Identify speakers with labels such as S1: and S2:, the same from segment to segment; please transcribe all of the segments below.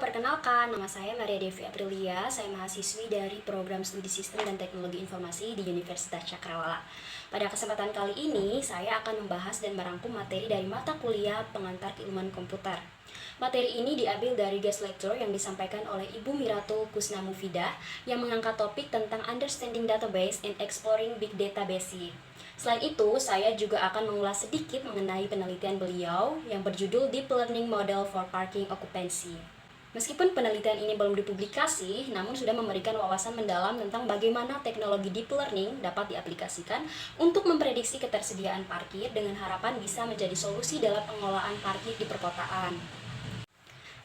S1: perkenalkan, nama saya Maria Devi Aprilia. Saya mahasiswi dari Program Studi Sistem dan Teknologi Informasi di Universitas Cakrawala. Pada kesempatan kali ini, saya akan membahas dan merangkum materi dari mata kuliah Pengantar Keilmuan Komputer. Materi ini diambil dari guest lecture yang disampaikan oleh Ibu Mirato Kusnamufida yang mengangkat topik tentang Understanding Database and Exploring Big Database. Selain itu, saya juga akan mengulas sedikit mengenai penelitian beliau yang berjudul Deep Learning Model for Parking Occupancy. Meskipun penelitian ini belum dipublikasi, namun sudah memberikan wawasan mendalam tentang bagaimana teknologi deep learning dapat diaplikasikan untuk memprediksi ketersediaan parkir dengan harapan bisa menjadi solusi dalam pengelolaan parkir di perkotaan.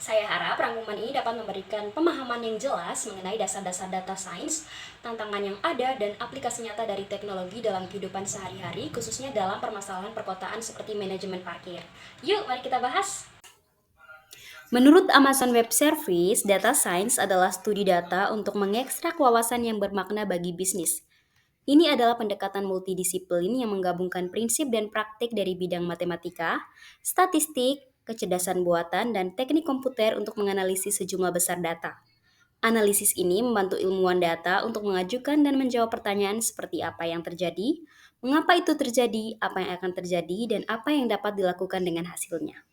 S1: Saya harap rangkuman ini dapat memberikan pemahaman yang jelas mengenai dasar-dasar data science, tantangan yang ada, dan aplikasi nyata dari teknologi dalam kehidupan sehari-hari, khususnya dalam permasalahan perkotaan seperti manajemen parkir. Yuk, mari kita bahas! Menurut Amazon Web Service, data science adalah studi data untuk mengekstrak wawasan yang bermakna bagi bisnis. Ini adalah pendekatan multidisiplin yang menggabungkan prinsip dan praktik dari bidang matematika, statistik, kecerdasan buatan, dan teknik komputer untuk menganalisis sejumlah besar data. Analisis ini membantu ilmuwan data untuk mengajukan dan menjawab pertanyaan seperti apa yang terjadi, mengapa itu terjadi, apa yang akan terjadi, dan apa yang dapat dilakukan dengan hasilnya.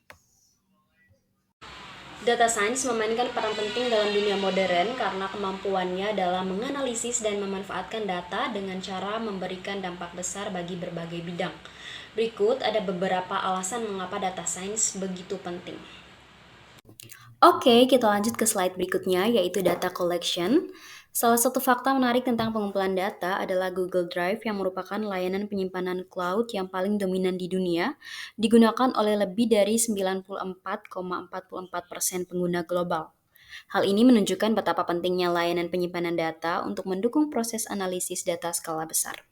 S1: Data science memainkan peran penting dalam dunia modern karena kemampuannya dalam menganalisis dan memanfaatkan data dengan cara memberikan dampak besar bagi berbagai bidang. Berikut ada beberapa alasan mengapa data science begitu penting. Oke, kita lanjut ke slide berikutnya, yaitu data collection. Salah satu fakta menarik tentang pengumpulan data adalah Google Drive yang merupakan layanan penyimpanan cloud yang paling dominan di dunia, digunakan oleh lebih dari 94,44% pengguna global. Hal ini menunjukkan betapa pentingnya layanan penyimpanan data untuk mendukung proses analisis data skala besar.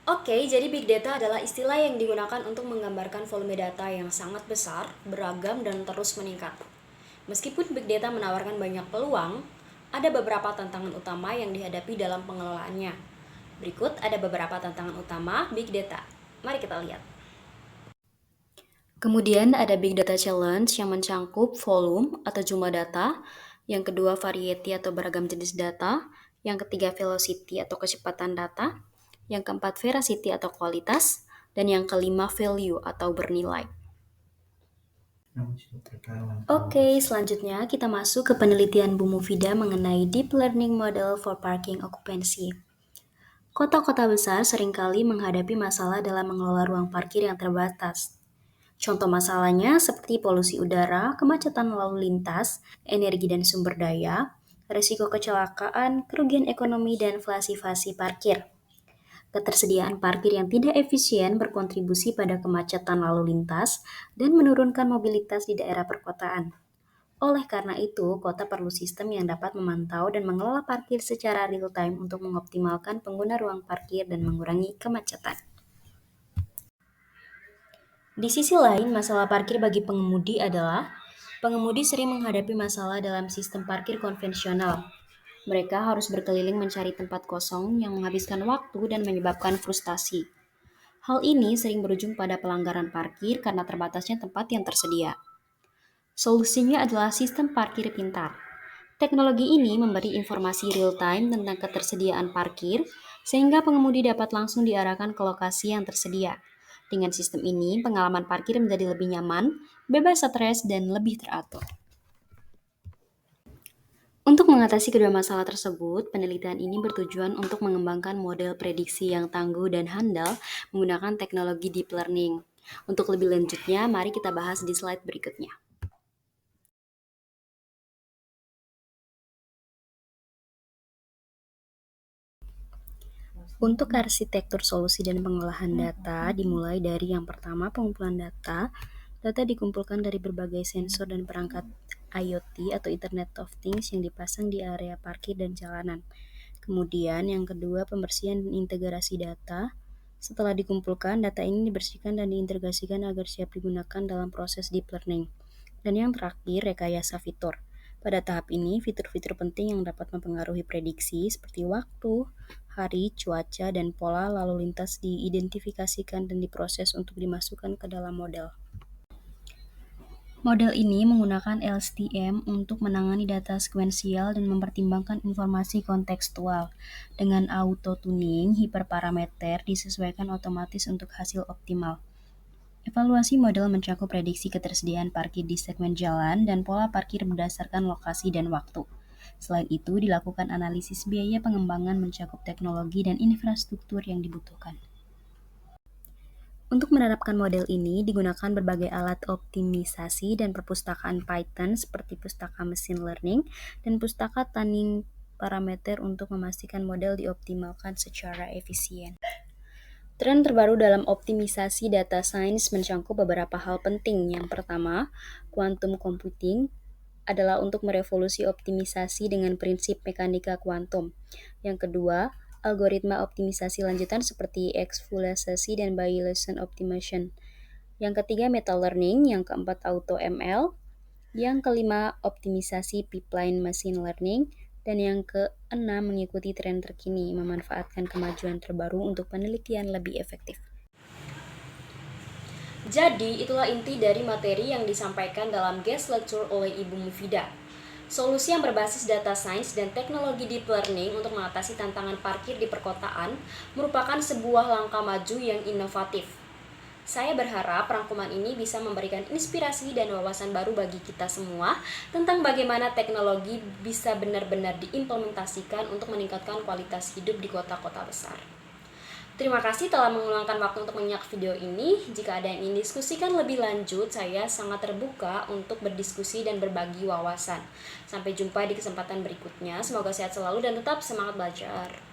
S1: Oke, jadi big data adalah istilah yang digunakan untuk menggambarkan volume data yang sangat besar, beragam, dan terus meningkat. Meskipun big data menawarkan banyak peluang, ada beberapa tantangan utama yang dihadapi dalam pengelolaannya. Berikut ada beberapa tantangan utama big data. Mari kita lihat. Kemudian ada big data challenge yang mencangkup volume atau jumlah data, yang kedua variety atau beragam jenis data, yang ketiga velocity atau kecepatan data, yang keempat veracity atau kualitas, dan yang kelima value atau bernilai. Oke, selanjutnya kita masuk ke penelitian Bu Mufida mengenai Deep Learning Model for Parking Occupancy. Kota-kota besar seringkali menghadapi masalah dalam mengelola ruang parkir yang terbatas. Contoh masalahnya seperti polusi udara, kemacetan lalu lintas, energi dan sumber daya, risiko kecelakaan, kerugian ekonomi, dan fasilitas parkir. Ketersediaan parkir yang tidak efisien berkontribusi pada kemacetan lalu lintas dan menurunkan mobilitas di daerah perkotaan. Oleh karena itu, kota perlu sistem yang dapat memantau dan mengelola parkir secara real-time untuk mengoptimalkan pengguna ruang parkir dan mengurangi kemacetan. Di sisi lain, masalah parkir bagi pengemudi adalah pengemudi sering menghadapi masalah dalam sistem parkir konvensional. Mereka harus berkeliling mencari tempat kosong yang menghabiskan waktu dan menyebabkan frustasi. Hal ini sering berujung pada pelanggaran parkir karena terbatasnya tempat yang tersedia. Solusinya adalah sistem parkir pintar. Teknologi ini memberi informasi real-time tentang ketersediaan parkir, sehingga pengemudi dapat langsung diarahkan ke lokasi yang tersedia. Dengan sistem ini, pengalaman parkir menjadi lebih nyaman, bebas stres, dan lebih teratur. Untuk mengatasi kedua masalah tersebut, penelitian ini bertujuan untuk mengembangkan model prediksi yang tangguh dan handal menggunakan teknologi deep learning. Untuk lebih lanjutnya, mari kita bahas di slide berikutnya. Untuk arsitektur solusi dan pengolahan data, dimulai dari yang pertama pengumpulan data. Data dikumpulkan dari berbagai sensor dan perangkat IoT atau Internet of Things yang dipasang di area parkir dan jalanan. Kemudian yang kedua pembersihan dan integrasi data. Setelah dikumpulkan, data ini dibersihkan dan diintegrasikan agar siap digunakan dalam proses deep learning. Dan yang terakhir, rekayasa fitur. Pada tahap ini, fitur-fitur penting yang dapat mempengaruhi prediksi seperti waktu, hari, cuaca, dan pola lalu lintas diidentifikasikan dan diproses untuk dimasukkan ke dalam model. Model ini menggunakan LSTM untuk menangani data sekuensial dan mempertimbangkan informasi kontekstual. Dengan auto-tuning, hiperparameter disesuaikan otomatis untuk hasil optimal. Evaluasi model mencakup prediksi ketersediaan parkir di segmen jalan dan pola parkir berdasarkan lokasi dan waktu. Selain itu, dilakukan analisis biaya pengembangan mencakup teknologi dan infrastruktur yang dibutuhkan. Untuk menerapkan model ini, digunakan berbagai alat optimisasi dan perpustakaan Python seperti pustaka machine learning dan pustaka tuning parameter untuk memastikan model dioptimalkan secara efisien. Tren terbaru dalam optimisasi data science mencakup beberapa hal penting. Yang pertama, quantum computing adalah untuk merevolusi optimisasi dengan prinsip mekanika kuantum. Yang kedua, algoritma optimisasi lanjutan seperti exfoliation dan Bayesian optimization. Yang ketiga, meta learning. Yang keempat, auto ML. Yang kelima, optimisasi pipeline machine learning. Dan yang keenam, mengikuti tren terkini, memanfaatkan kemajuan terbaru untuk penelitian lebih efektif. Jadi, itulah inti dari materi yang disampaikan dalam guest lecture oleh Ibu Mufidah. Solusi yang berbasis data science dan teknologi deep learning untuk mengatasi tantangan parkir di perkotaan merupakan sebuah langkah maju yang inovatif. Saya berharap rangkuman ini bisa memberikan inspirasi dan wawasan baru bagi kita semua tentang bagaimana teknologi bisa benar-benar diimplementasikan untuk meningkatkan kualitas hidup di kota-kota besar. Terima kasih telah meluangkan waktu untuk menyimak video ini. Jika ada yang ingin diskusikan lebih lanjut, saya sangat terbuka untuk berdiskusi dan berbagi wawasan. Sampai jumpa di kesempatan berikutnya. Semoga sehat selalu dan tetap semangat belajar.